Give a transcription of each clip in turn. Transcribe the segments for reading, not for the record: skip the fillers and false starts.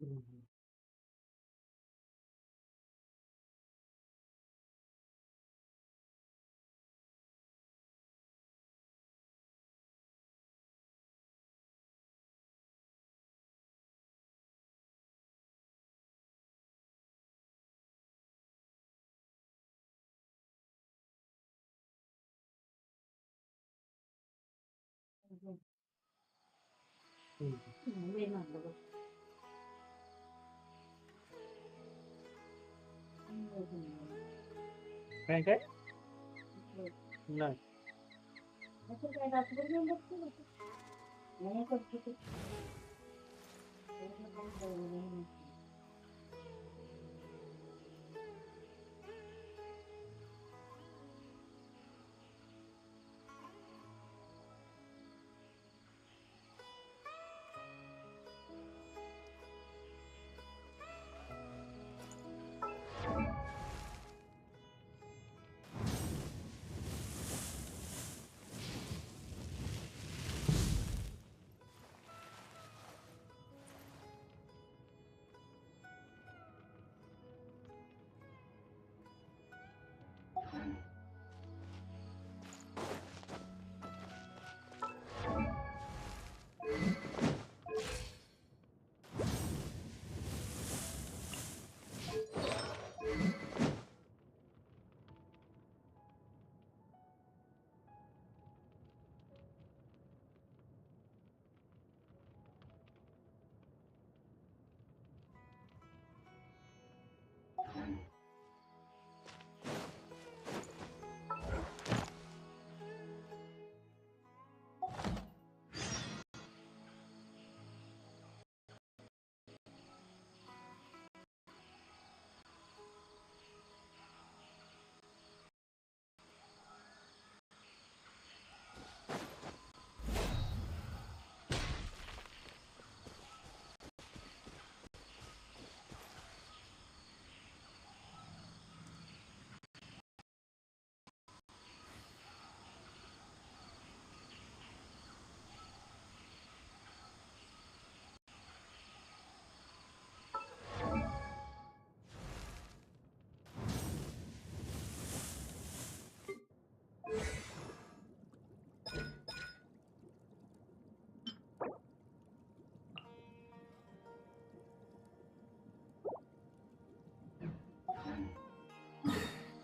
Mhm. काय काय नाही.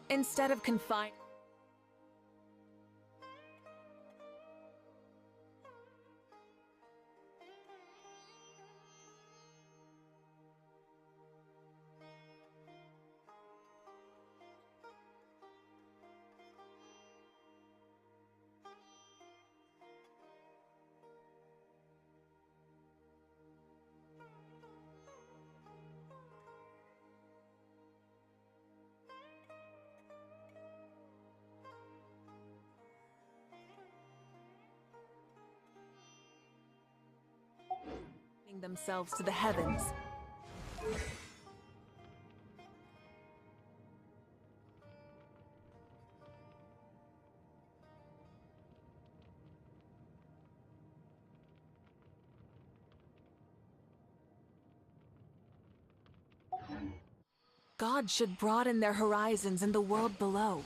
Instead of confining. Themselves to the heavens. God should broaden their horizons in the world below.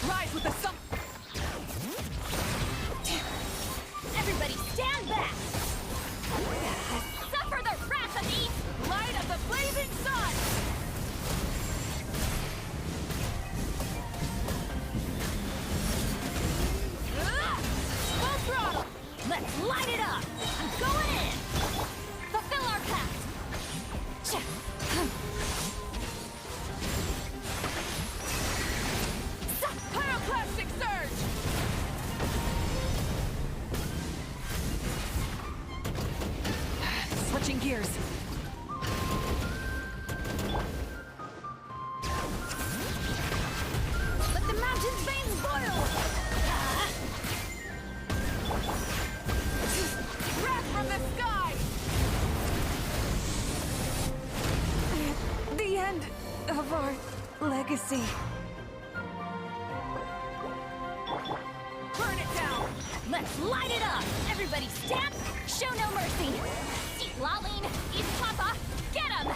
Rise with the sun. Everybody stand back! Suffer the wrath of the Light of the blazing sun. full throttle! Let's light it up! I'm going in! Fulfill our pact! Pyroclastic surge. Switching gears. Let the mountain's veins boil! Wrath from the sky. The end of our legacy. Burn it down. Let's light it up! Everybody stand! Show no mercy! Eat Laline! Eat Papa! Get him!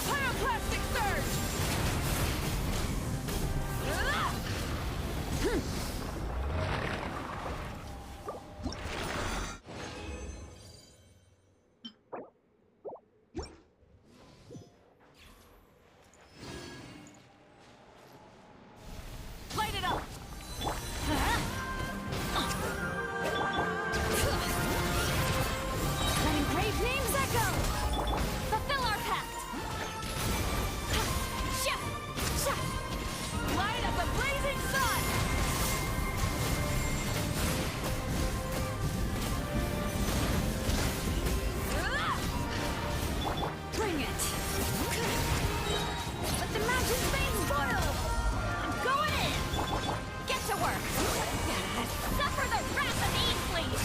Pyroclastic surge. Light it up! Let engraved names echo! Fulfill our pact! Light of the blazing sun. Bring it! Let the mountain's veins boil! I'm going in! Get to work! Suffer the wrath of Eastleaf!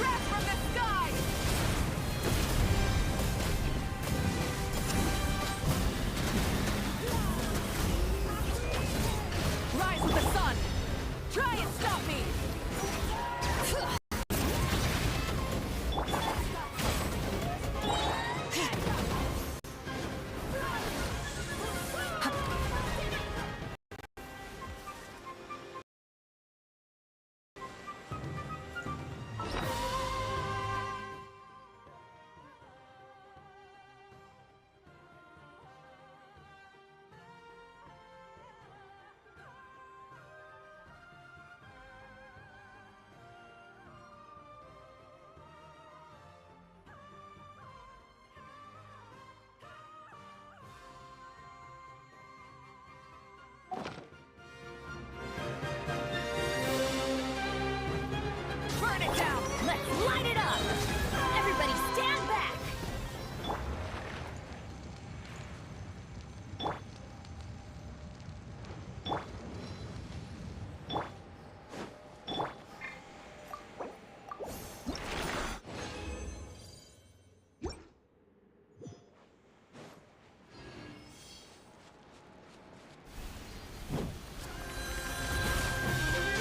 Wrath from the sky. Rise with the sun. Try and stop me. Burn it down. Let's light it up! Everybody stand back!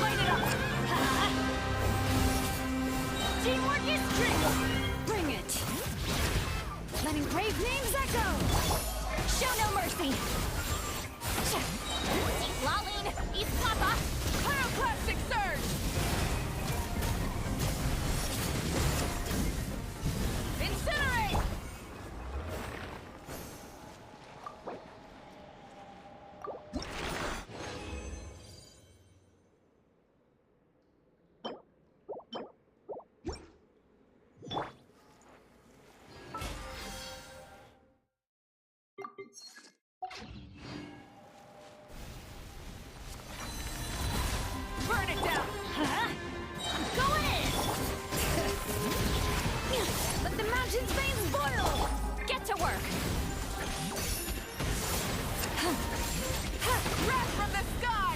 Light it up. Teamwork is strength! Bring it! Let engraved names echo! Show no mercy! Eat Laline! Eat Papa! Pyroclastic surge. Incinerate. Burn it down. I'm going in! Let the mountain's veins boil! Get to work! Wrath from the sky.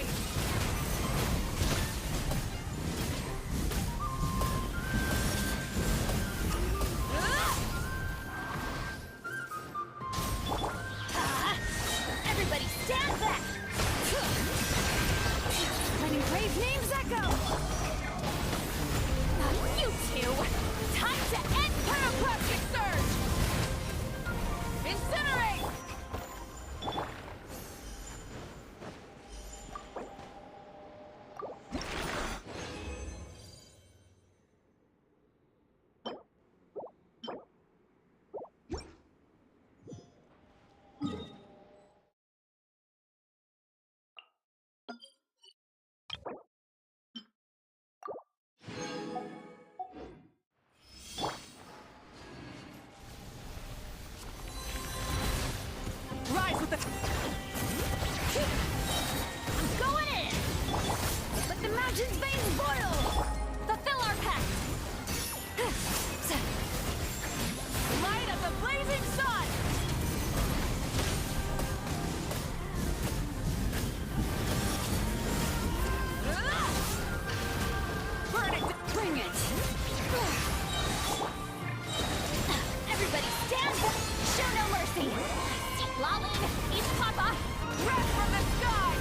Everybody stand back! Let engraved names echo! You two. Time to end Pyroclastic Surge! Incinerate! Rise with the... I'm going in! Let the mountain's veins boil! Fulfill our pact! Light of the blazing sun! Burn it! Bring it! Everybody stand! Show no mercy! Lolling! East Papa! Breath from the sky!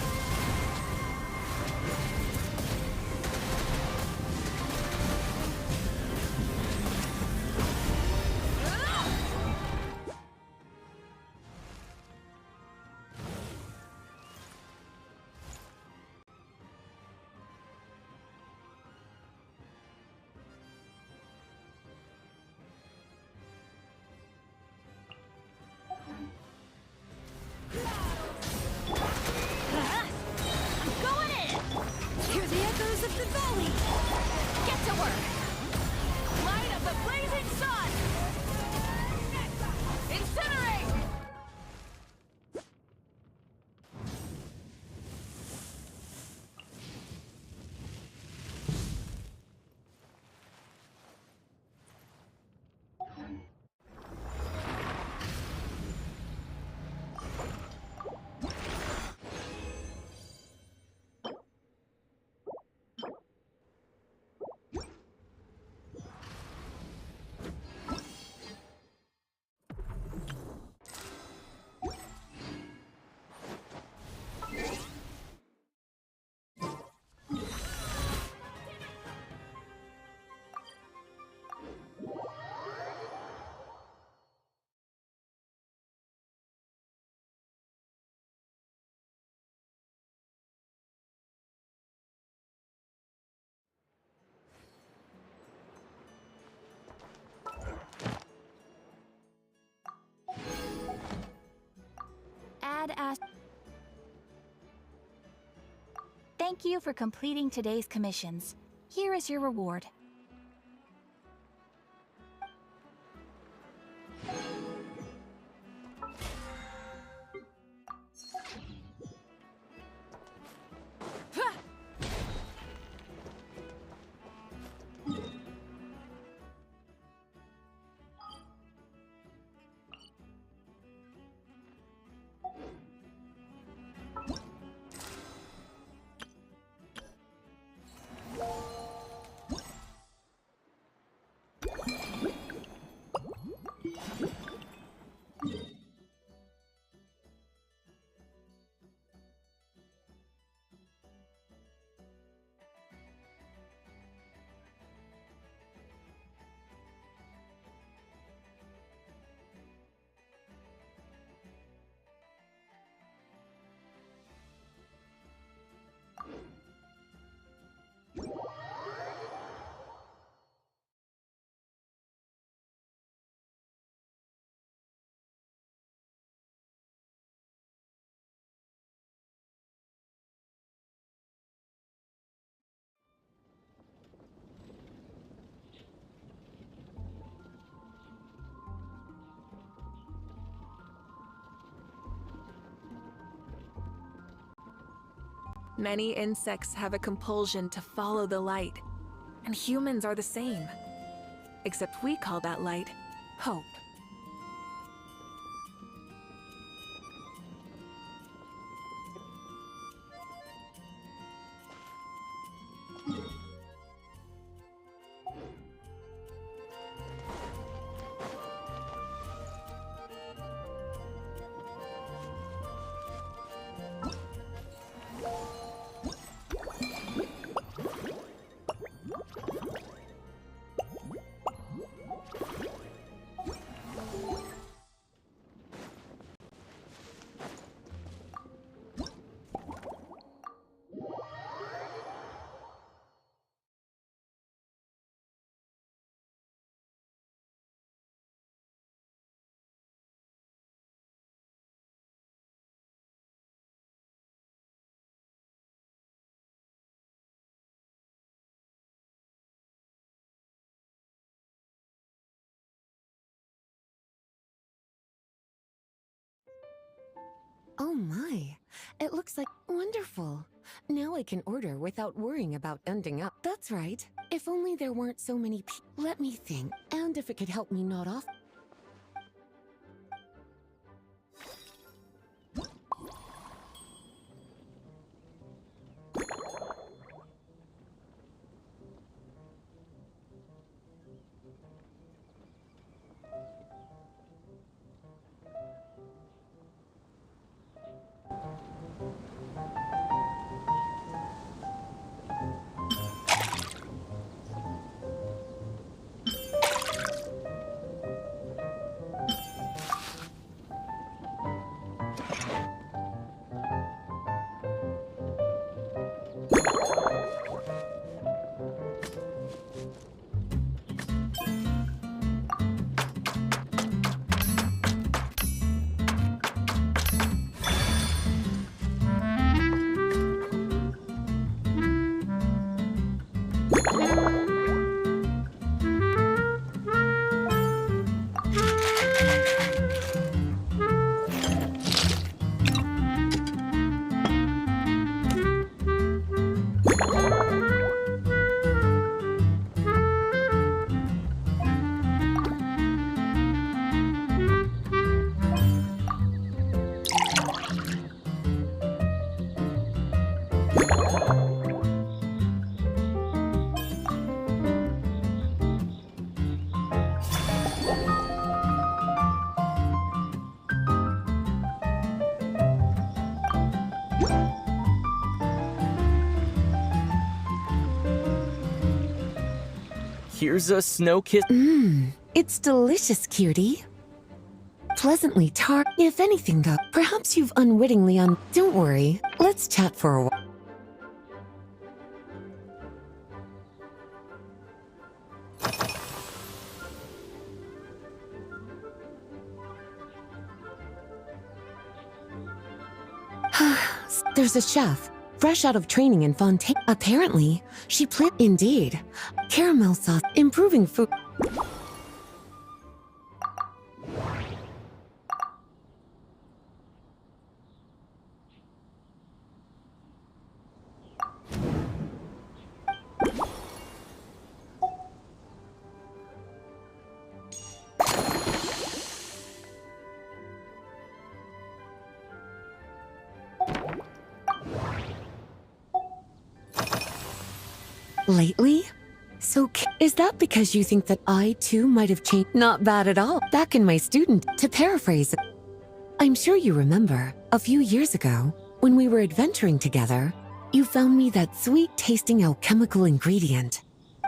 I'm going in! Hear the echoes of the valley! Get to work! Light of the blazing sun! Incinerate! Add as... Thank you for completing today's commissions. Here is your reward. Many insects have a compulsion to follow the light, and humans are the same. Except we call that light hope. Oh my, it looks like wonderful. Now I can order without worrying about ending up. That's right. If only there weren't so many Let me think. And if it could help me not off. Here's a snow kiss. It's delicious, cutie. Pleasantly tart. If anything, though, perhaps you've unwittingly Don't worry. Let's chat for a while. There's a chef, fresh out of training in Fontaine. Apparently, she Indeed. Caramel sauce, improving food. Lately? So, is that because you think that I, too, might have changed? Not bad at all. Back in my student, to paraphrase, I'm sure you remember, a few years ago, when we were adventuring together, you found me that sweet-tasting alchemical ingredient.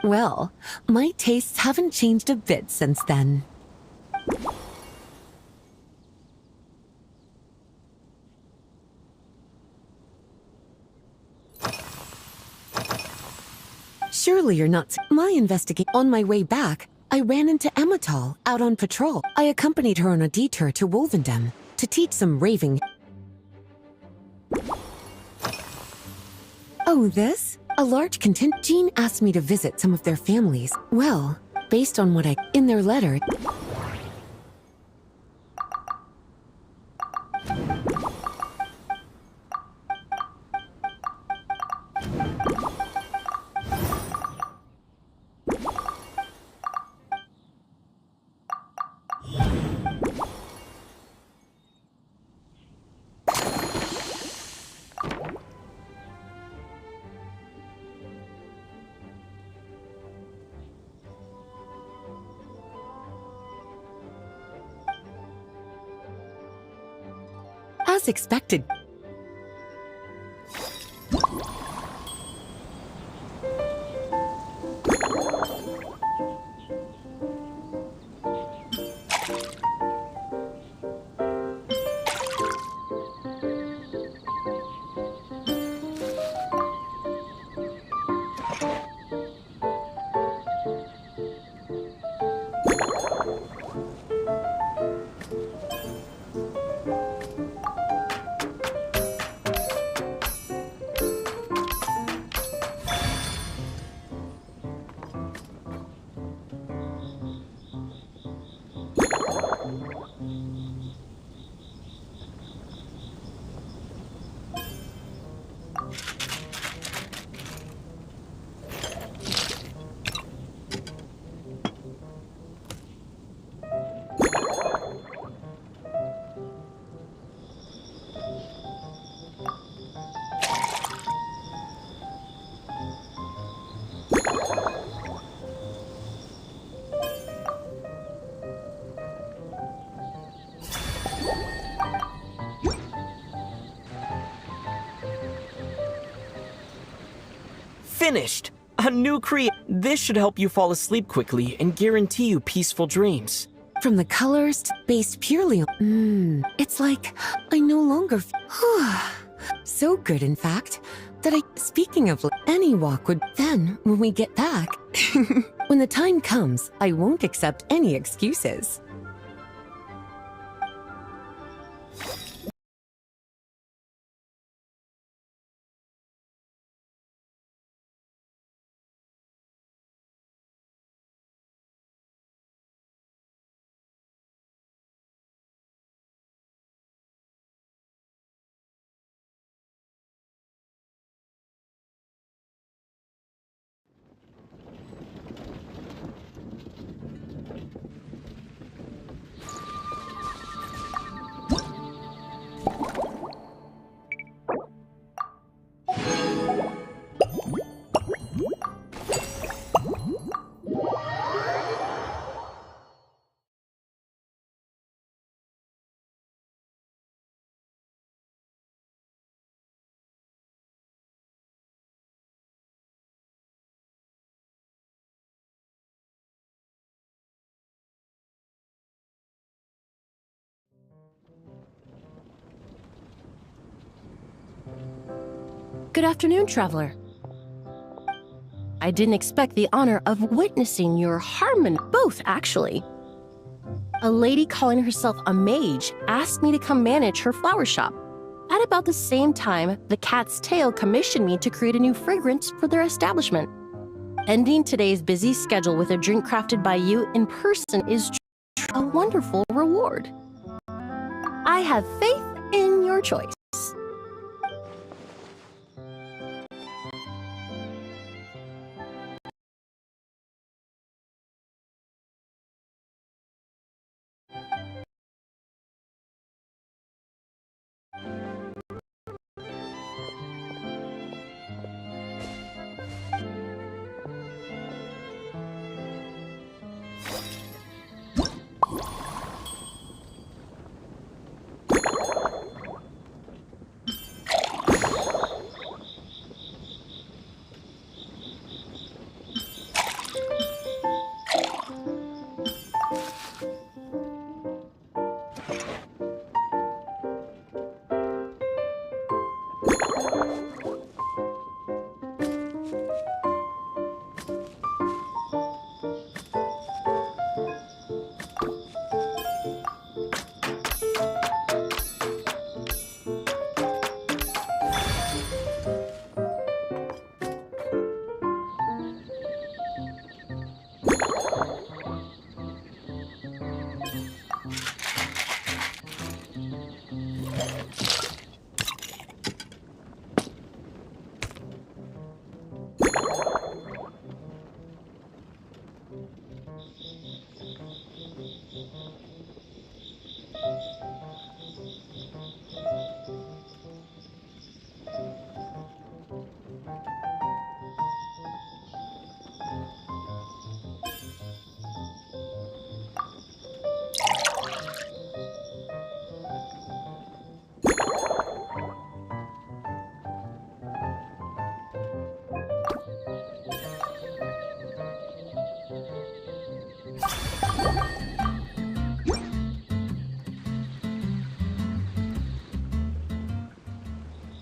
Well, my tastes haven't changed a bit since then. Surely you're not. On my way back, I ran into Emmetall out on patrol. I accompanied her on a detour to Wolvendem to teach some raving. Oh, this? A large contingent. Jean asked me to visit some of their families. Well, based on what in their letter. As expected. Finished! A new This should help you fall asleep quickly and guarantee you peaceful dreams. From the colors to based purely on... it's like I no longer... so good, in fact, that speaking of any walk would... Then, when we get back, when the time comes, I won't accept any excuses. Good afternoon, traveler. I didn't expect the honor of witnessing your harmony. Both, actually. A lady calling herself a mage asked me to come manage her flower shop. At about the same time, the Cat's Tail commissioned me to create a new fragrance for their establishment. Ending today's busy schedule with a drink crafted by you in person is a wonderful reward. I have faith in your choice.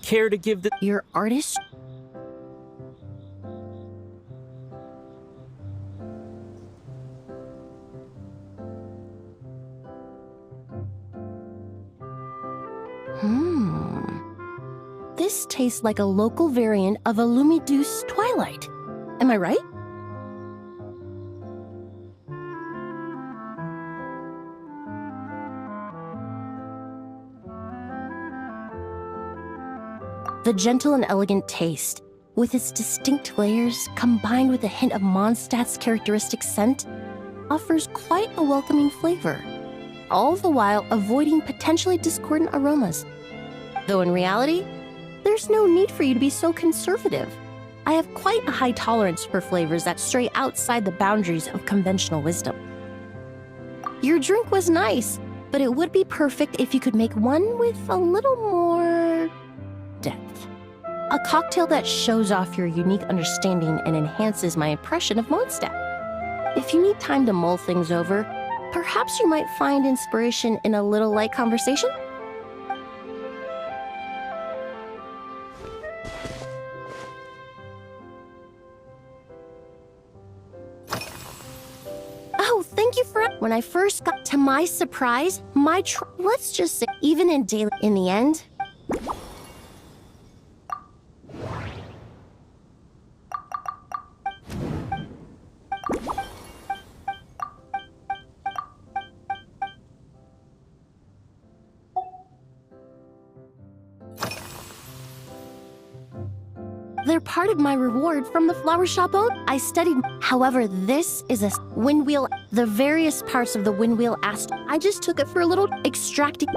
Care to give the... Your artist? This tastes like a local variant of a Lumiduce Twilight. Am I right? The gentle and elegant taste, with its distinct layers combined with a hint of Mondstadt's characteristic scent, offers quite a welcoming flavor, all the while avoiding potentially discordant aromas. Though in reality, there's no need for you to be so conservative. I have quite a high tolerance for flavors that stray outside the boundaries of conventional wisdom. Your drink was nice, but it would be perfect if you could make one with a little more depth. A cocktail that shows off your unique understanding and enhances my impression of Mondstadt. If you need time to mull things over, perhaps you might find inspiration in a little light conversation? Oh, thank you for... When I first got to my surprise, let's just say, even in daily... In the end... They're part of my reward from the flower shop owner. I studied. However, this is a wind wheel. The various parts of the wind wheel asked. I just took it for a little extracting.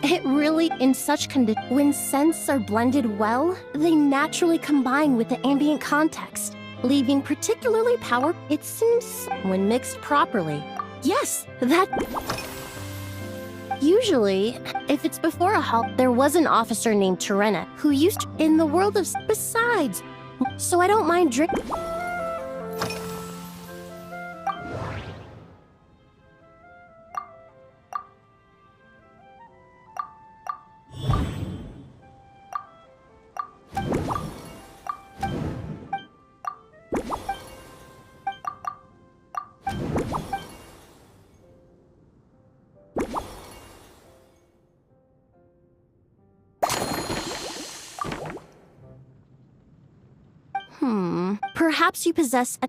It really, in such conditions, when scents are blended well, they naturally combine with the ambient context, leaving particularly power. It seems when mixed properly. Yes, that. Usually, if it's before a halt, there was an officer named Terena who used to, in the world of besides, so I don't mind drinking. Perhaps you possess a...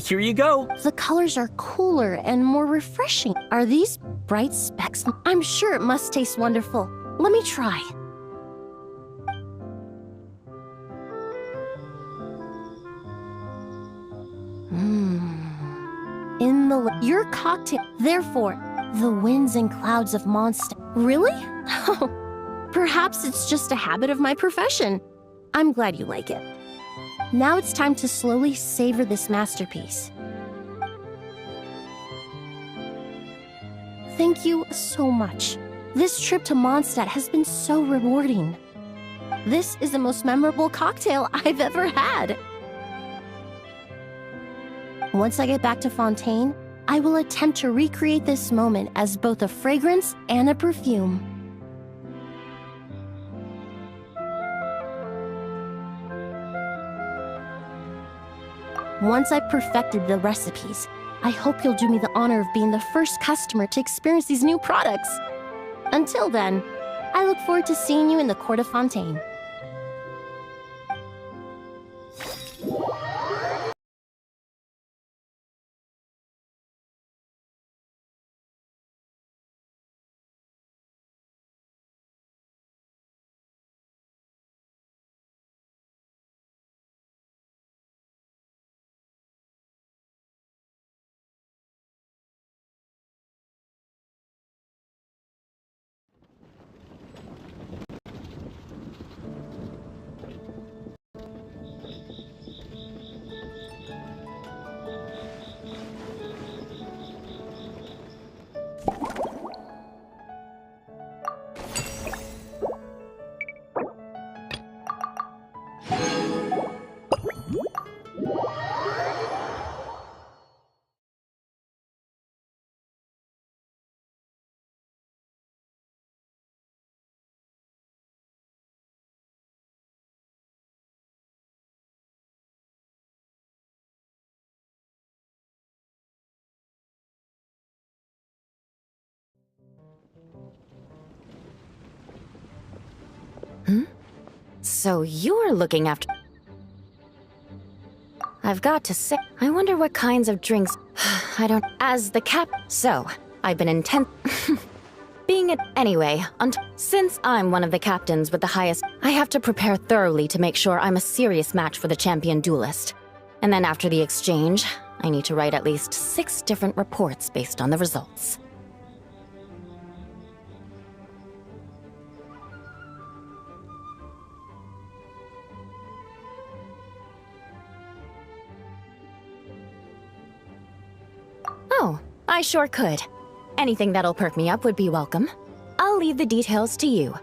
Here you go. The colors are cooler and more refreshing. Are these bright specks? I'm sure it must taste wonderful. Let me try. Your cocktail. Therefore, the winds and clouds of Mondstadt. Really? Oh, perhaps it's just a habit of my profession. I'm glad you like it. Now it's time to slowly savor this masterpiece. Thank you so much. This trip to Mondstadt has been so rewarding. This is the most memorable cocktail I've ever had. Once I get back to Fontaine, I will attempt to recreate this moment as both a fragrance and a perfume. Once I've perfected the recipes, I hope you'll do me the honor of being the first customer to experience these new products. Until then, I look forward to seeing you in the Court of Fontaine. So you're looking after... I've got to say, I wonder what kinds of drinks... I don't... As the cap... So, I've been intent... Being it... Anyway, since I'm one of the captains with the highest... I have to prepare thoroughly to make sure I'm a serious match for the champion duelist. And then after the exchange, I need to write at least 6 different reports based on the results. Oh, I sure could. Anything that'll perk me up would be welcome. I'll leave the details to you.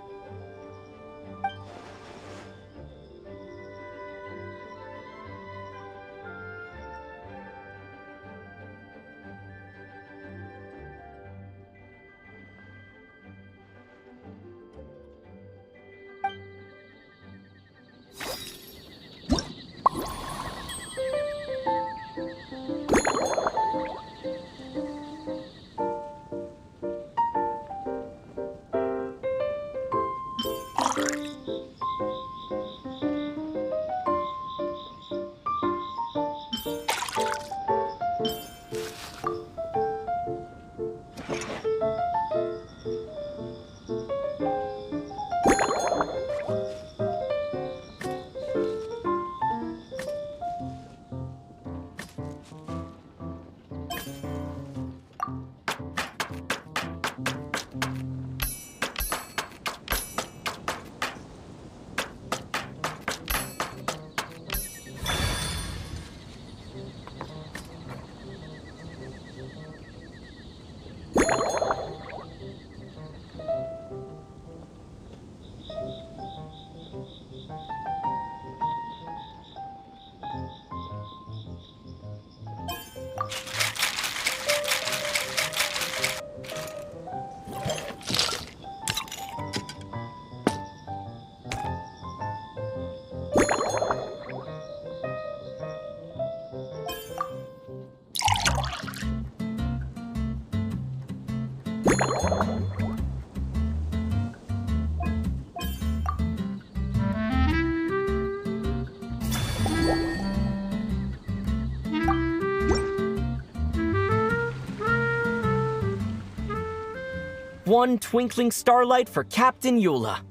One twinkling starlight for Captain Eula.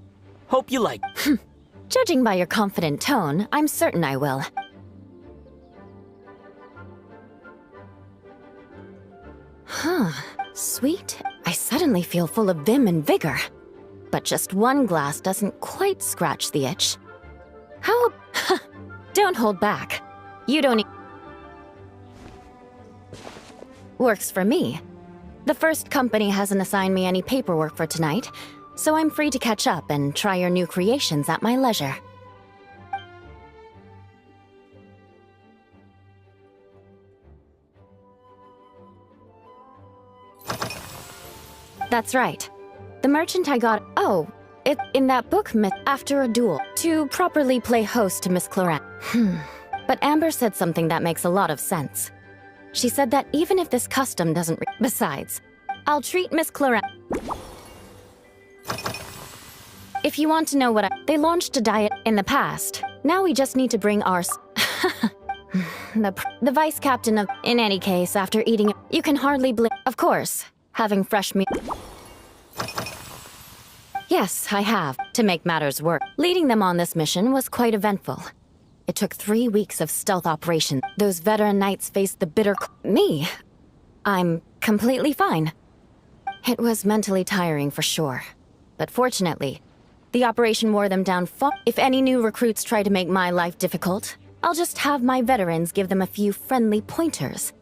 Hope you like. Judging by your confident tone, I'm certain I will. Huh. Sweet. I suddenly feel full of vim and vigor. But just one glass doesn't quite scratch the itch. How... Don't hold back. You don't... Works for me. The first company hasn't assigned me any paperwork for tonight, so I'm free to catch up and try your new creations at my leisure. That's right. The merchant I got... Oh, in that book, After a Duel, to properly play host to Miss Clorant. But Amber said something that makes a lot of sense. She said that even if this custom doesn't besides, I'll treat Miss Clara. If you want to know they launched a diet in the past. Now we just need to bring our the vice captain of. In any case, after eating it, you can hardly blame. Of course, having fresh meat. Yes, I have. To make matters worse, leading them on this mission was quite eventful. It took 3 weeks of stealth operation. Those veteran knights faced the bitter. Me? I'm completely fine. It was mentally tiring for sure. But fortunately, the operation wore them down far. If any new recruits try to make my life difficult, I'll just have my veterans give them a few friendly pointers.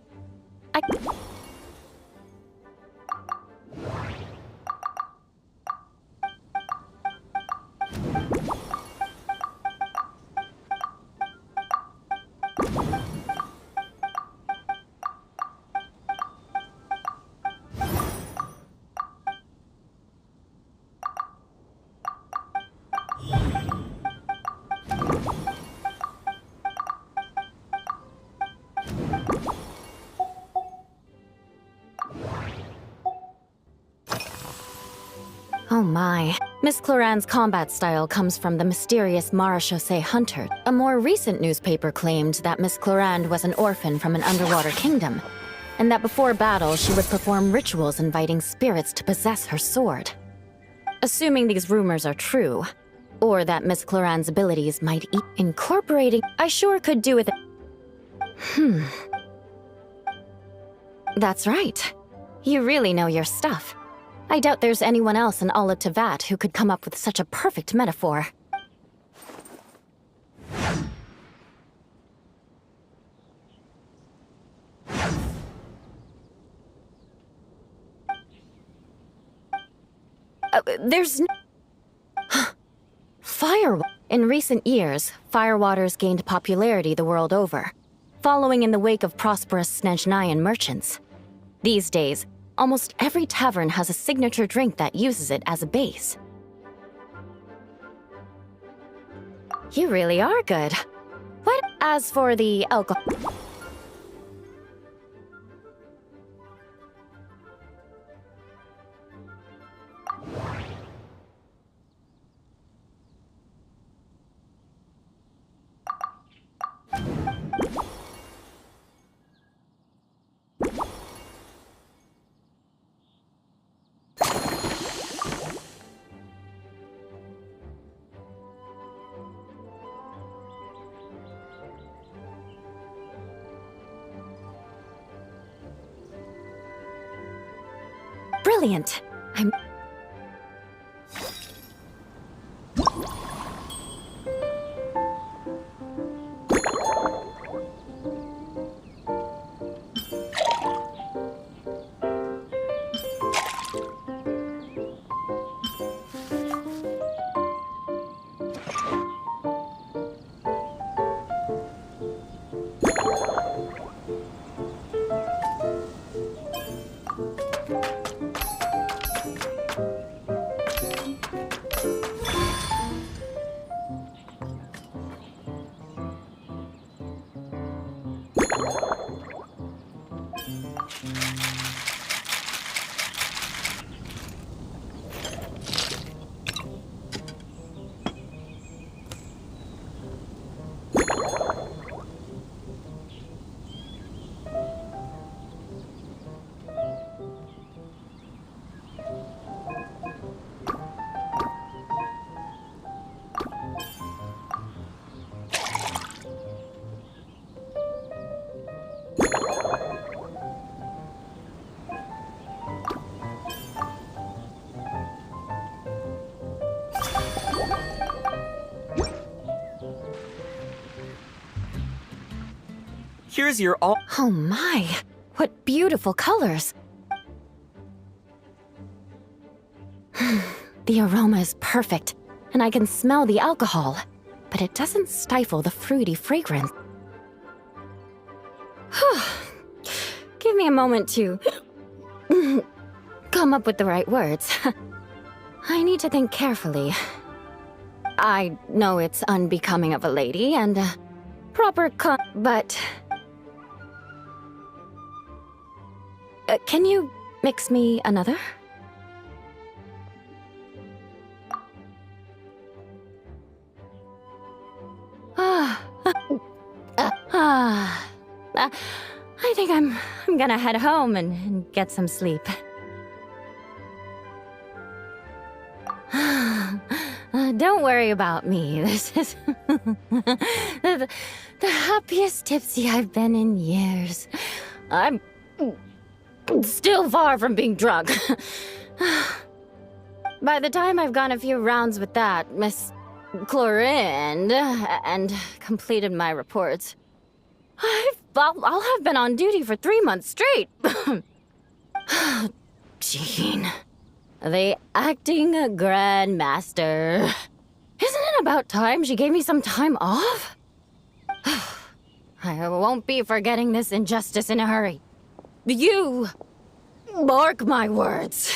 Oh my. Miss Cloran's combat style comes from the mysterious Marechaussee Hunter. A more recent newspaper claimed that Miss Cloran was an orphan from an underwater kingdom, and that before battle she would perform rituals inviting spirits to possess her sword. Assuming these rumors are true, or that Miss Cloran's abilities might incorporating, I sure could do with it. That's right. You really know your stuff. I doubt there's anyone else in all of Tevat who could come up with such a perfect metaphor. There's no... Fire... In recent years, firewaters gained popularity the world over, following in the wake of prosperous Snezhnayan merchants. These days, almost every tavern has a signature drink that uses it as a base. You really are good. What? As for the alcohol... Brilliant. I'm... Here's your all. Oh my, what beautiful colors. The aroma is perfect, and I can smell the alcohol, but it doesn't stifle the fruity fragrance. Give me a moment to come up with the right words. I need to think carefully. I know it's unbecoming of a lady and proper but... Can you mix me another? Ah. I think I'm gonna head home and get some sleep. Don't worry about me. This is the happiest tipsy I've been in years. I'm still far from being drunk. By the time I've gone a few rounds with that, Miss Chlorinde, and completed my reports, I'll have been on duty for 3 months straight. Jean. The acting grandmaster. Isn't it about time she gave me some time off? I won't be forgetting this injustice in a hurry. You mark my words.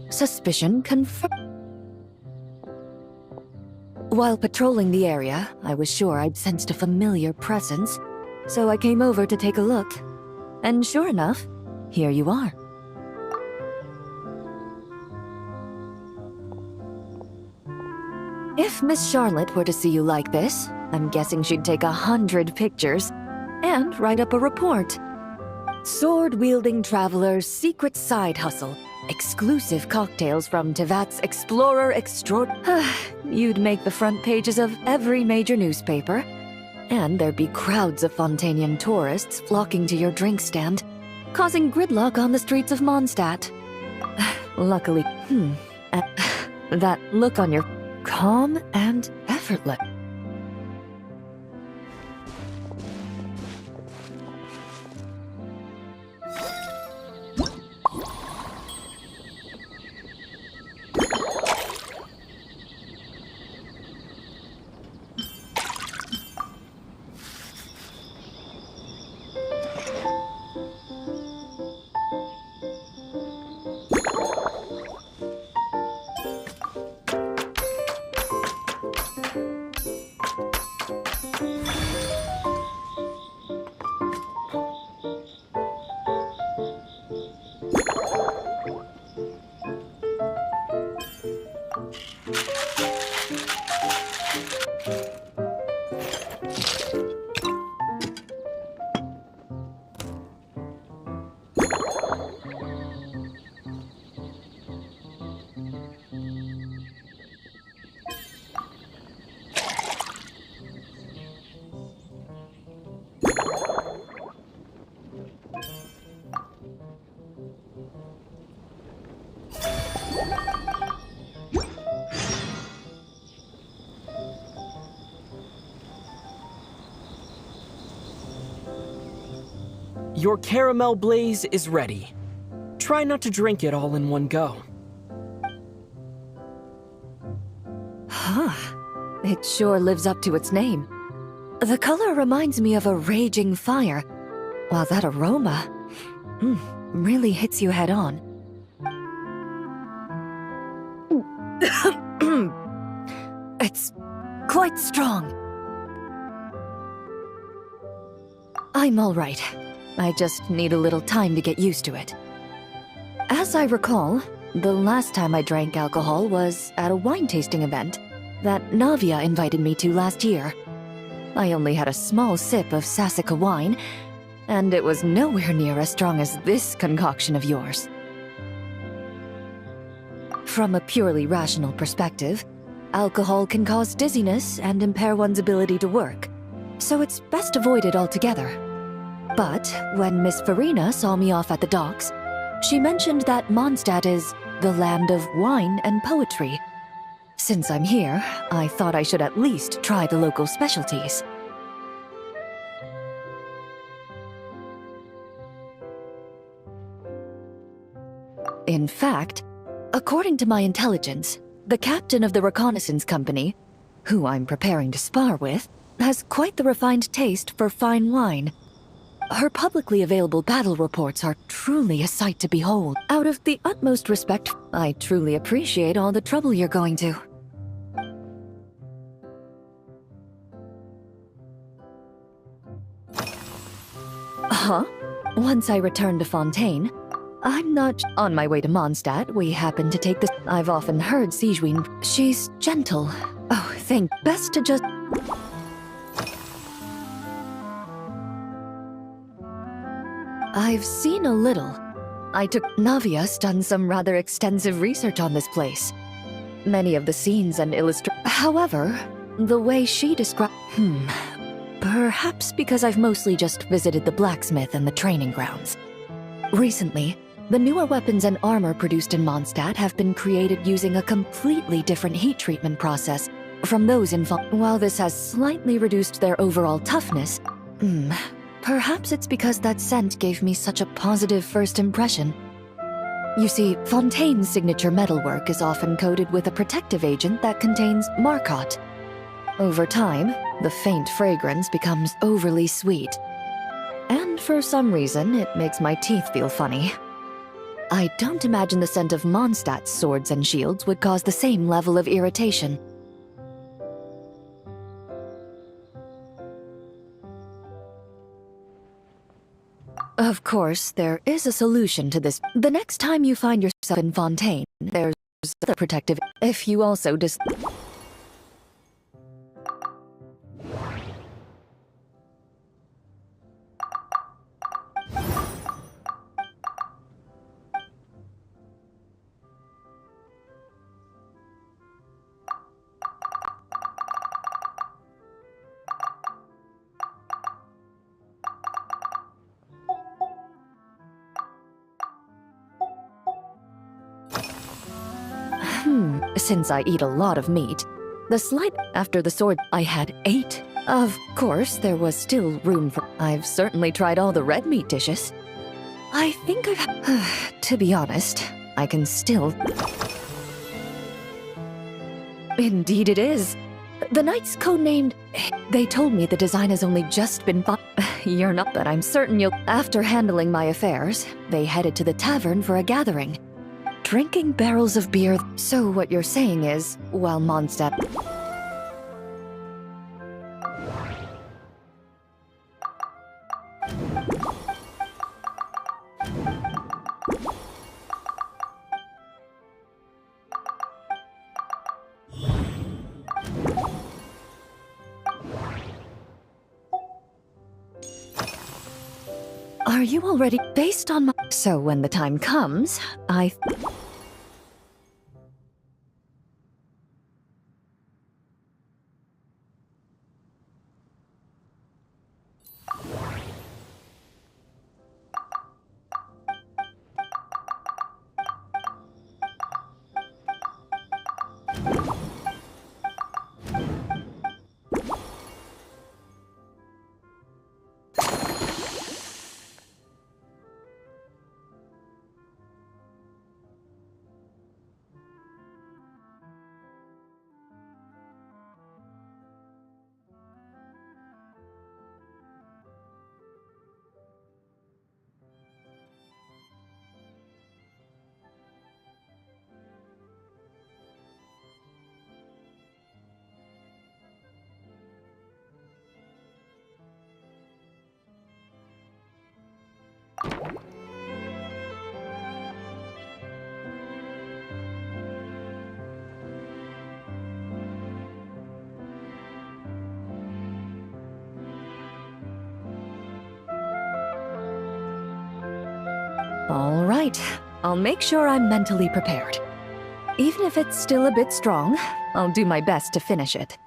Suspicion confirmed. While patrolling the area, I was sure I'd sensed a familiar presence, so I came over to take a look. And sure enough, here you are. If Miss Charlotte were to see you like this, I'm guessing she'd take 100 pictures and write up a report. Sword-wielding traveler's secret side hustle. Exclusive cocktails from Tevat's Explorer Extraordinary. You'd make the front pages of every major newspaper. And there'd be crowds of Fontanian tourists flocking to your drink stand, causing gridlock on the streets of Mondstadt. Luckily, that look on your calm and effortless. Your caramel blaze is ready. Try not to drink it all in one go. It sure lives up to its name. The color reminds me of a raging fire, while that aroma really hits you head on. It's quite strong. I'm all right. I just need a little time to get used to it. As I recall, the last time I drank alcohol was at a wine tasting event that Navia invited me to last year. I only had a small sip of Sassica wine, and it was nowhere near as strong as this concoction of yours. From a purely rational perspective, alcohol can cause dizziness and impair one's ability to work, so it's best avoided altogether. But when Miss Farina saw me off at the docks, she mentioned that Mondstadt is the land of wine and poetry. Since I'm here, I thought I should at least try the local specialties. In fact, according to my intelligence, the captain of the reconnaissance company, who I'm preparing to spar with, has quite the refined taste for fine wine. Her publicly available battle reports are truly a sight to behold. Out of the utmost respect, I truly appreciate all the trouble you're going to. Once I return to Fontaine, I'm not on my way to Mondstadt. We happen to take this. I've often heard Sigewinne. She's gentle. Oh, best to just. I've seen a little. Navia's done some rather extensive research on this place. Many of the scenes and However, the way she described. Perhaps because I've mostly just visited the blacksmith and the training grounds. Recently, the newer weapons and armor produced in Mondstadt have been created using a completely different heat treatment process from those in While this has slightly reduced their overall toughness, perhaps it's because that scent gave me such a positive first impression. You see, Fontaine's signature metalwork is often coated with a protective agent that contains Marcotte. Over time, the faint fragrance becomes overly sweet. And for some reason, it makes my teeth feel funny. I don't imagine the scent of Mondstadt's swords and shields would cause the same level of irritation. Of course, there is a solution to this. The next time you find yourself in Fontaine, there's the protective. If you also Since I eat a lot of meat, after the sword, I had 8. Of course, there was still room for. I've certainly tried all the red meat dishes. I think to be honest, I can still. Indeed it is. The knight's codenamed. They told me the design has only just been You're not, but I'm certain you'll. After handling my affairs, they headed to the tavern for a gathering. Drinking barrels of beer. So what you're saying is, while Mondstadt. Are you already based on my. So when the time comes, All right, I'll make sure I'm mentally prepared. Even if it's still a bit strong, I'll do my best to finish it.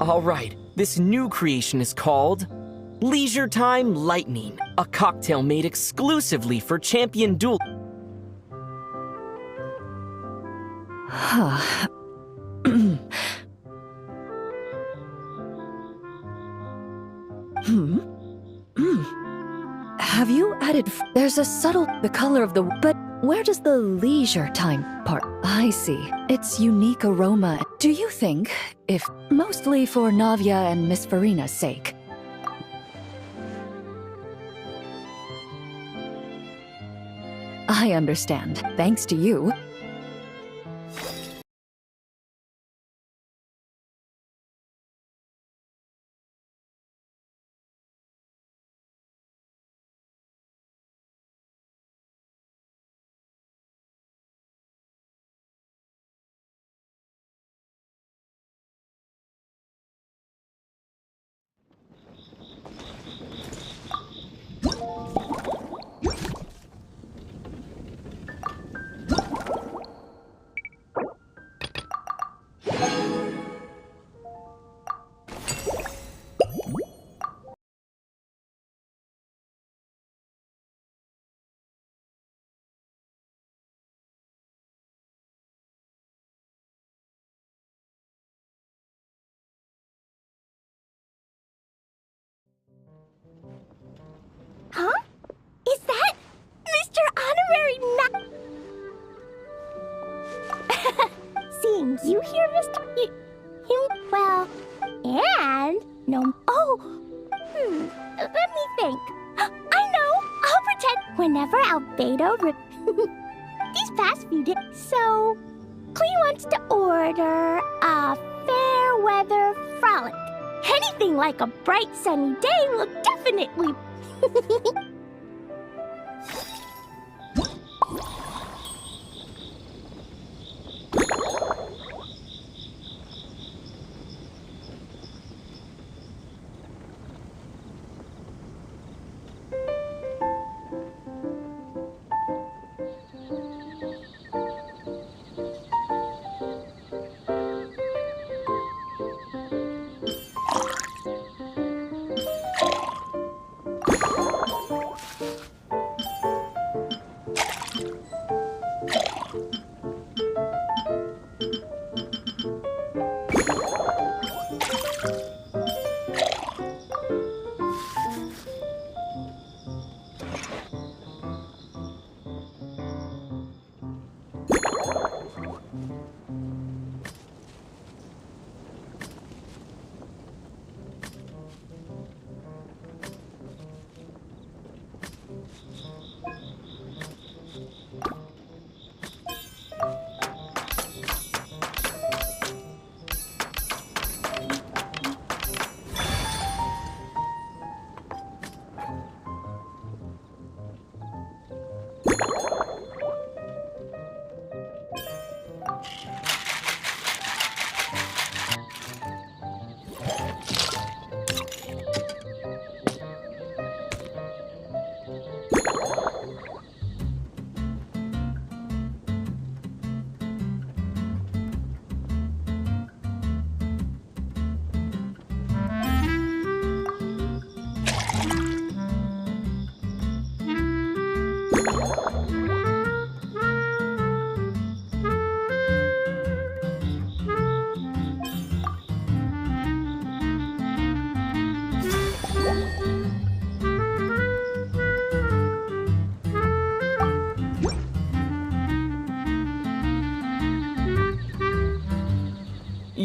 All right, this new creation is called Leisure Time Lightning, a cocktail made exclusively for champion duel. Have you added there's a subtle the color of the but where does the leisure time part? I see. Its unique aroma. Do you think if mostly for Navia and Miss Farina's sake? I understand. Thanks to you. Huh? Is that Mr. Honorary Seeing you here, Mr. Well, and no. Oh, let me think. I know. I'll pretend whenever Albedo. These past few days. So, Clee wants to order a fair weather frolic. Anything like a bright sunny day will definitely.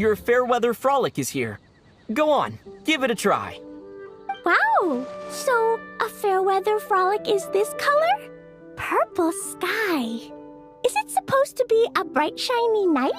your Fairweather Frolic is here. Go on, give it a try. Wow! So, a Fairweather Frolic is this color? Purple sky. Is it supposed to be a bright, shiny night?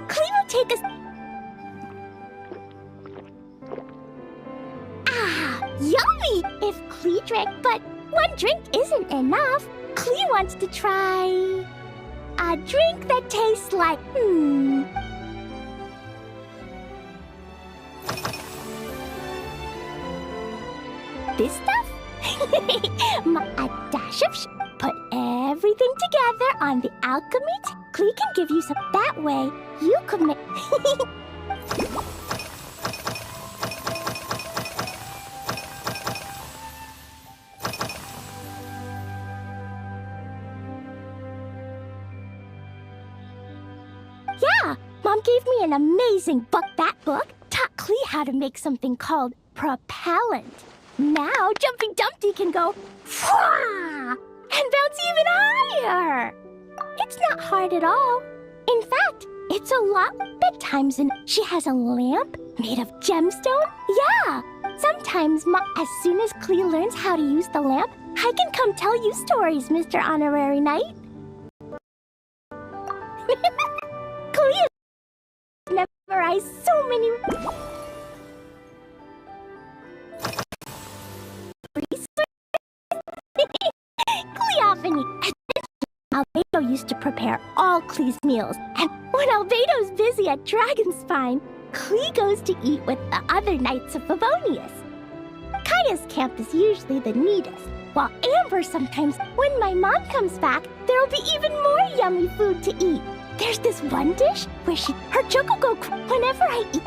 Cleve will take us. Yummy! If Clee drank, but one drink isn't enough. Clee wants to try a drink that tastes like, this stuff? A dash of put everything together on the alchemy. Clee can give you some. That way, you could make. Yeah, Mom gave me an amazing book. That book taught Clee how to make something called propellant. Now Jumping Dumpty can go and bounce even higher. It's not hard at all. In fact, it's a lot bedtimes, and she has a lamp made of gemstone. Yeah, sometimes as soon as Clee learns how to use the lamp, I can come tell you stories, Mr. Honorary Knight. Clee has memorized so many. Clee often eats. Albedo used to prepare all Clee's meals, and when Albedo's busy at Dragonspine, Clee goes to eat with the other knights of Favonius. Kaya's camp is usually the neatest, while Amber sometimes, when my mom comes back, there'll be even more yummy food to eat. There's this one dish where her joke will go whenever I eat.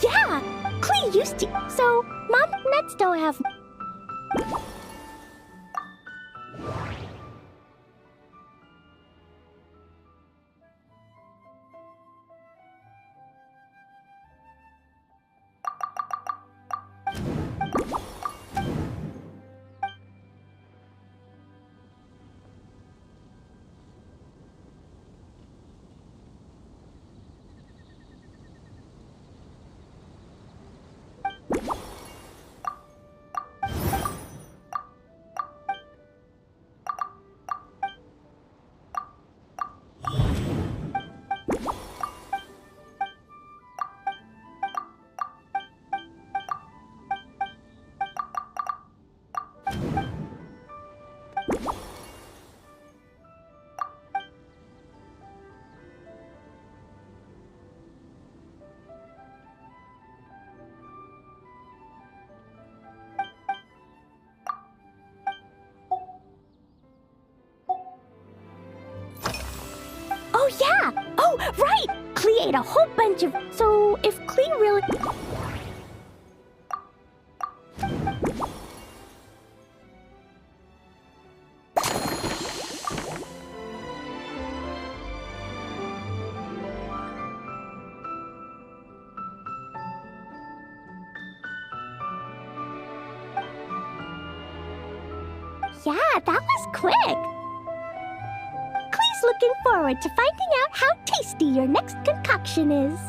Yeah, Clee used to, so Mom and Nuts don't have. Oh, yeah! Oh, right! Clee ate a whole bunch of. So, if Clee really. Yeah, that was quick. Clee's looking forward to finding out how tasty your next concoction is.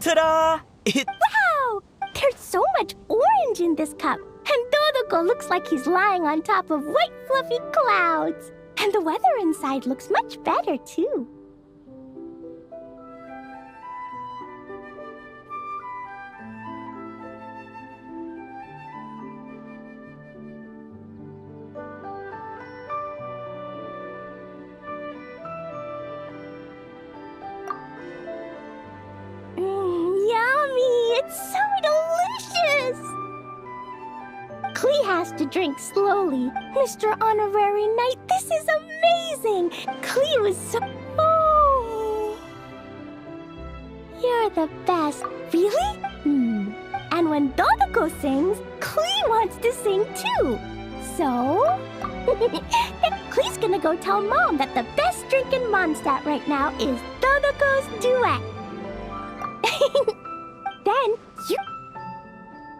Ta-da! Wow! There's so much orange in this cup. And Dodoko looks like he's lying on top of white fluffy clouds. And the weather inside looks much better, too. Yummy! It's so delicious! Klee has to drink slowly. Mr. Honorary Knight, this is amazing! Klee was so... Oh! You're the best. Really? And when Dodoko sings, Klee wants to sing too. So... Klee's gonna go tell Mom that the best drink in Mondstadt right now is Dodoko's duet. Then, you...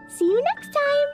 See you next time!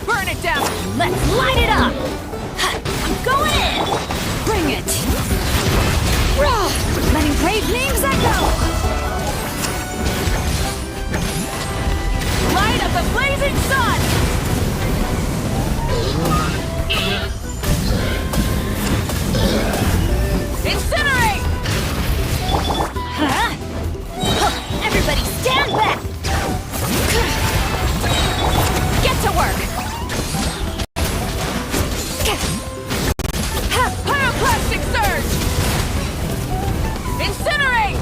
Burn it down! Let's light it up! I'm going in! Bring it! Raw! Letting brave names echo! Light up the blazing sun! Incinerate! Huh? Everybody stand back! Get to work! Pyroclastic surge! Incinerate!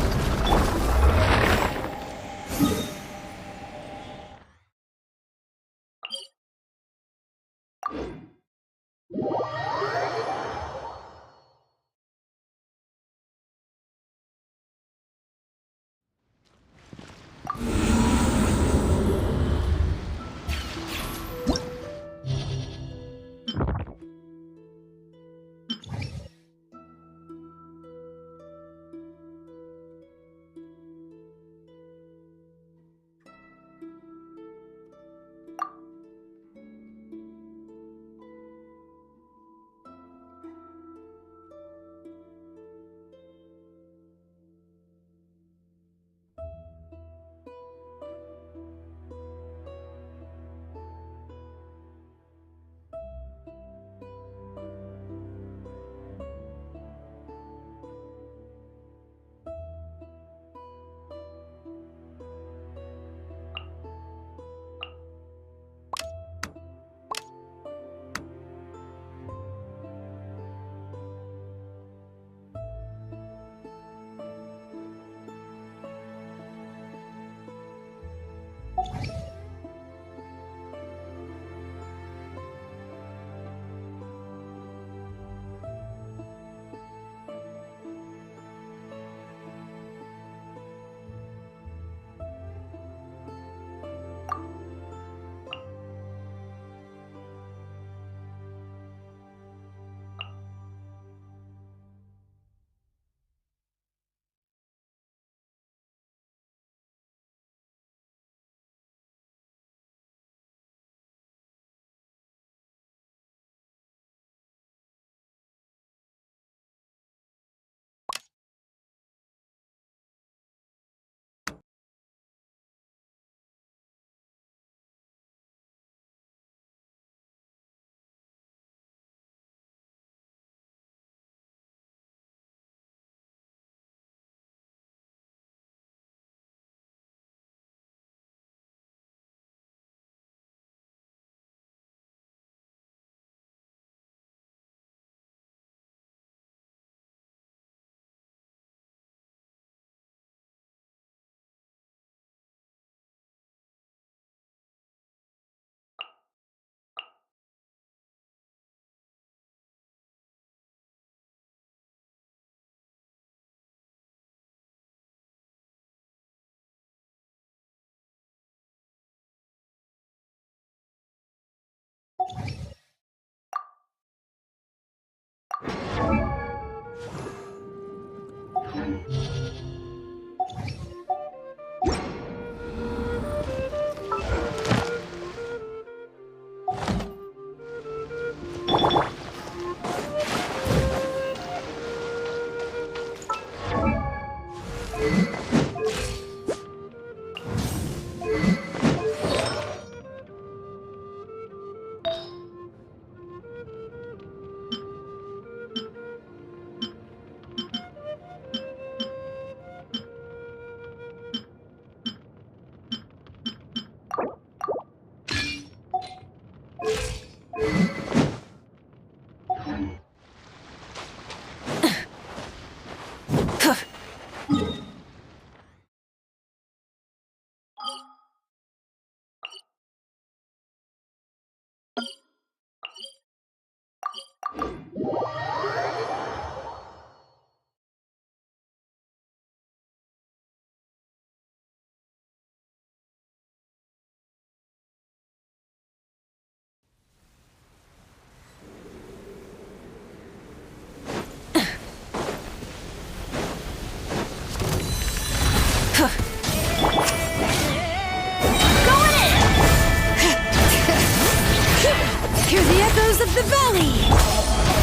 Hear the echoes of the valley!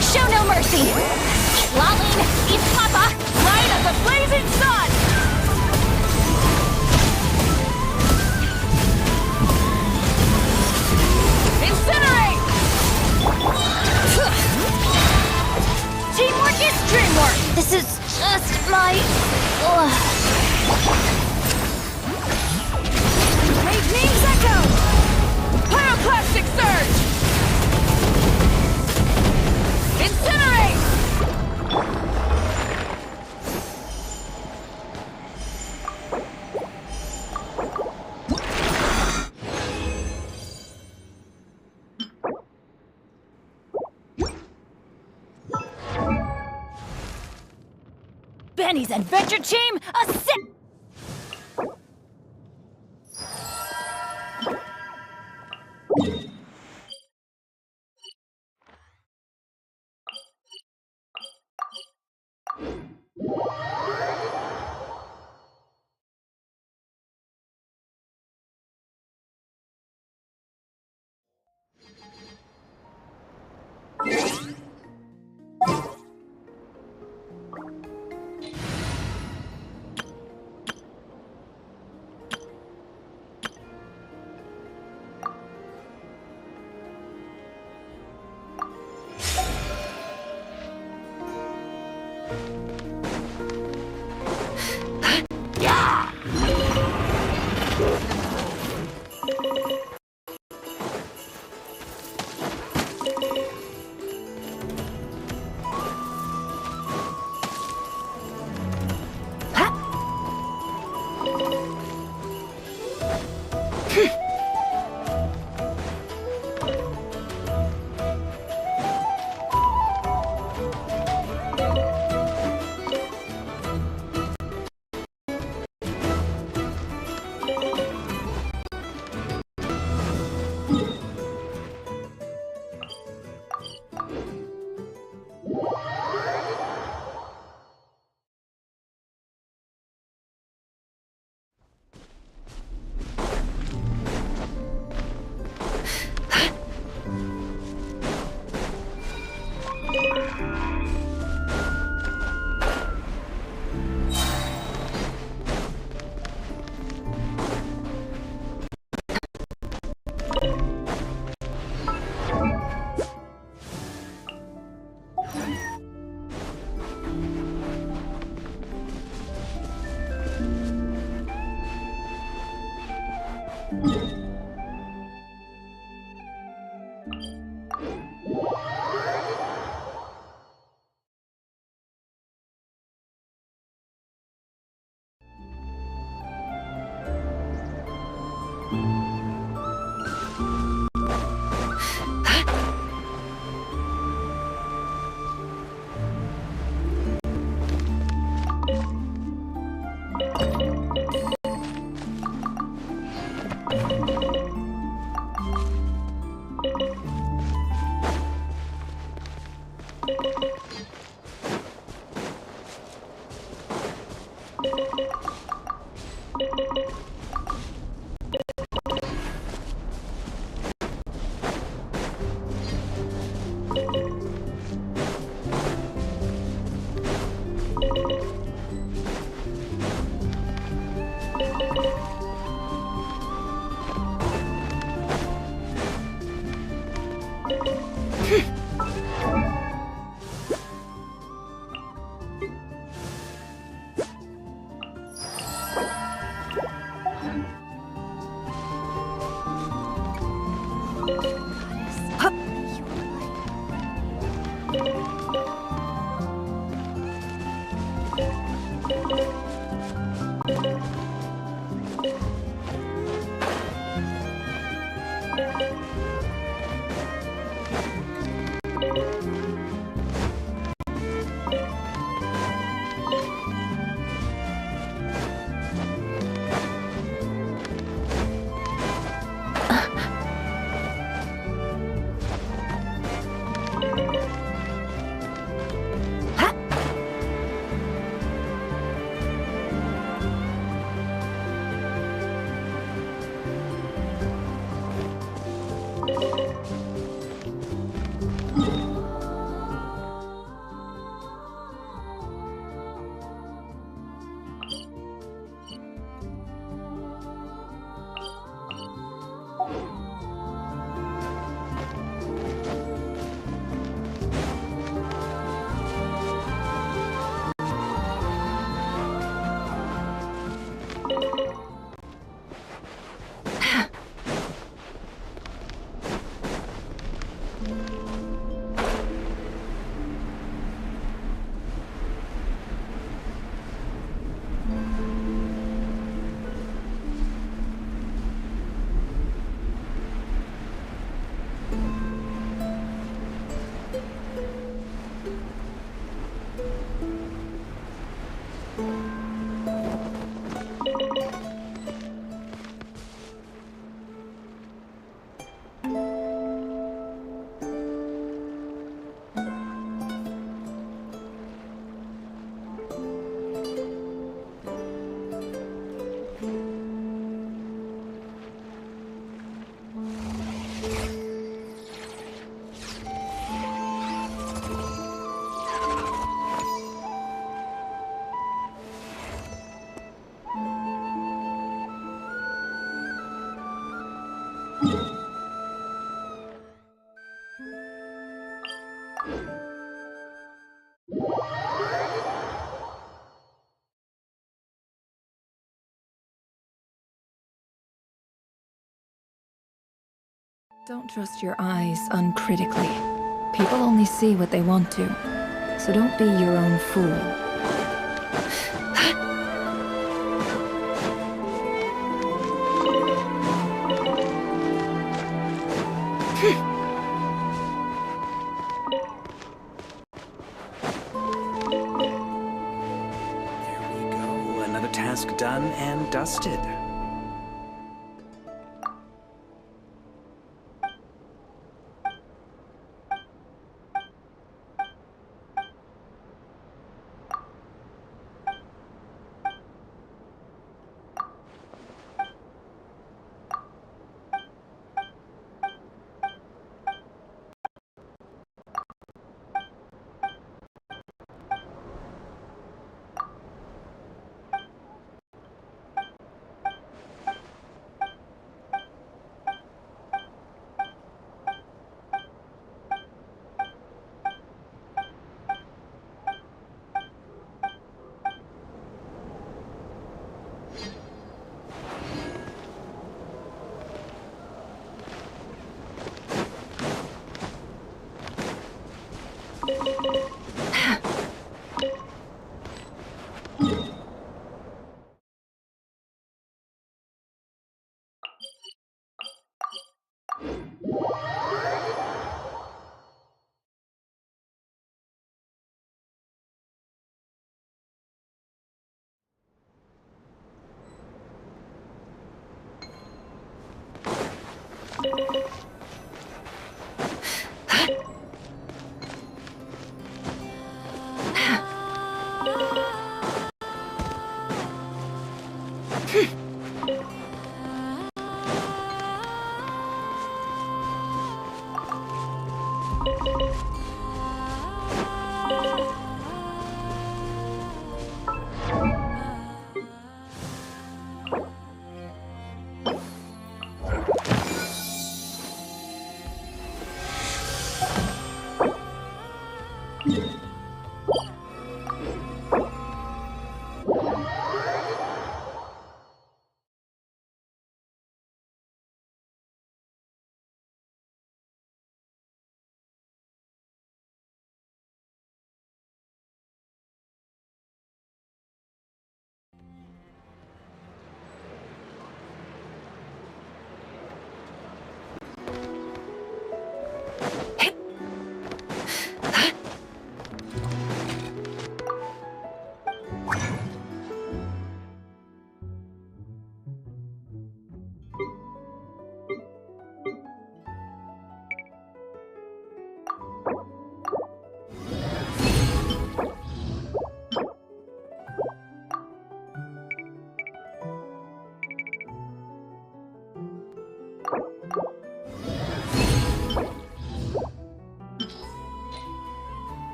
Show no mercy! Lolling, eat Papa! Light of the blazing sun! Incinerate! Teamwork is dreamwork! This is just my... Brave names echo! Pyroclastic surge! Incinerate! Benny's adventure team, a sip! Don't trust your eyes uncritically. People only see what they want to, so don't be your own fool. There we go. Another task done and dusted.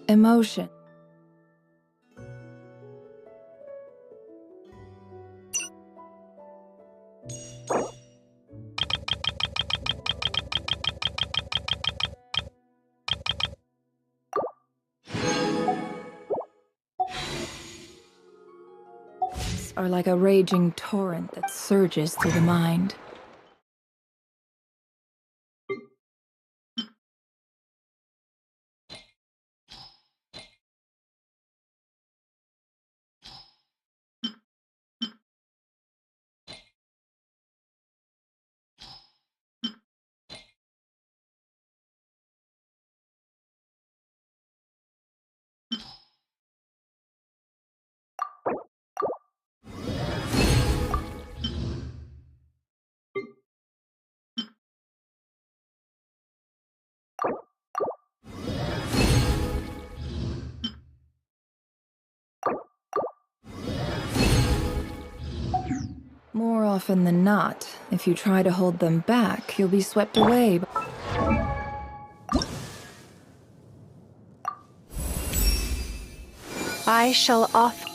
Emotion. are like a raging torrent that surges through the mind. More often than not, if you try to hold them back, you'll be swept away. I shall off.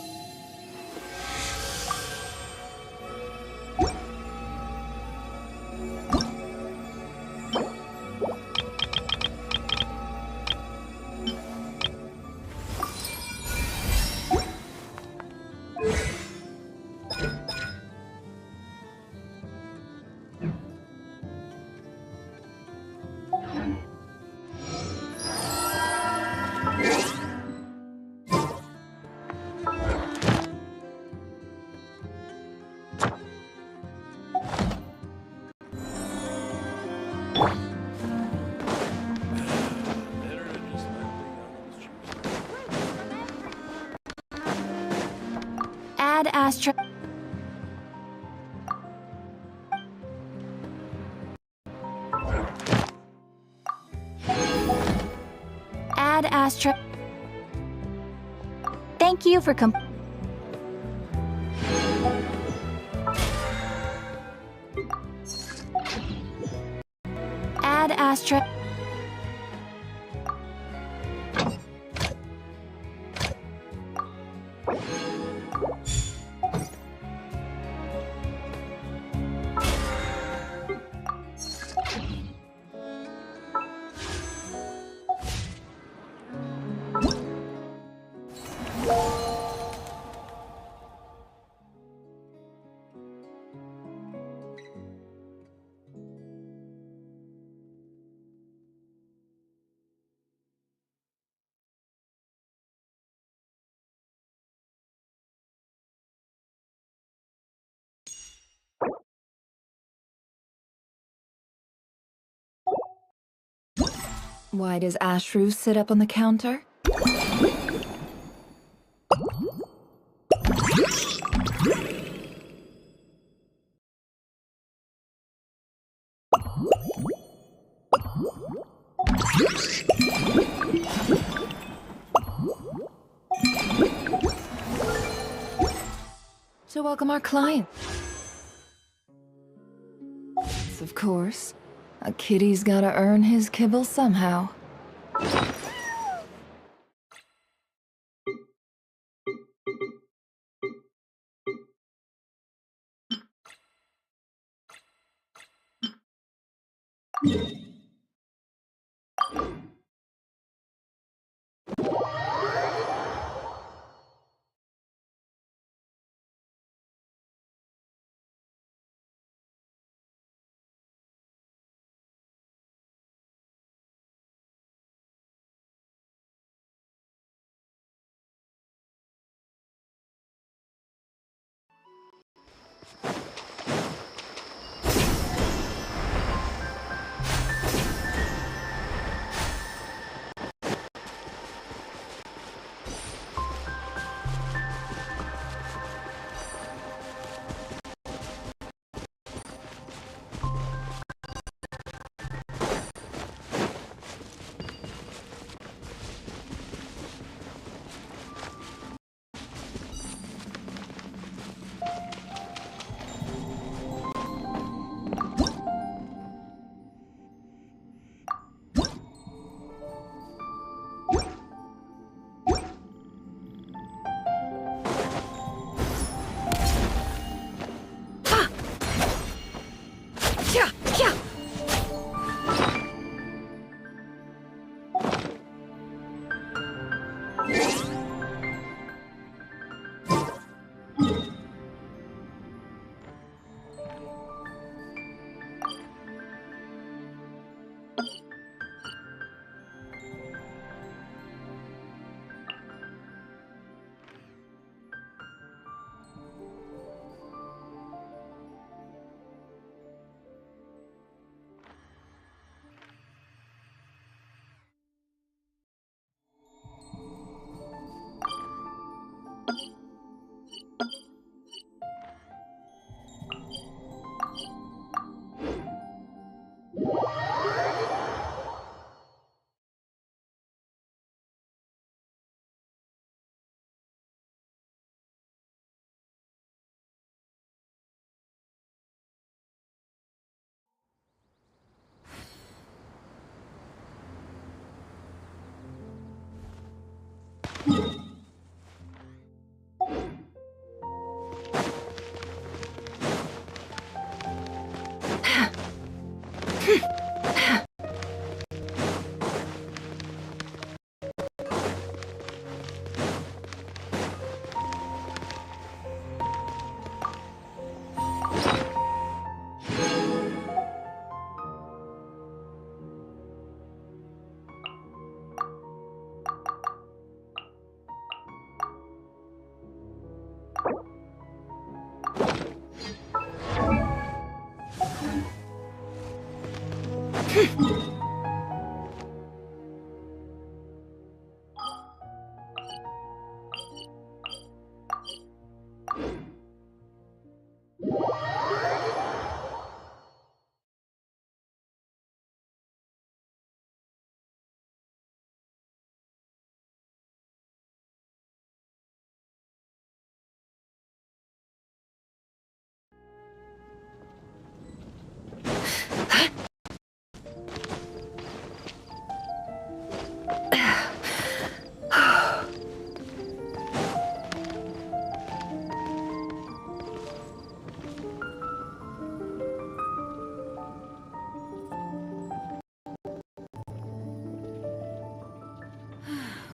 Add Astra. Add Astra. Thank you for Add Astra. Why does Ashru sit up on the counter? To welcome our client. Of course. A kitty's gotta earn his kibble somehow.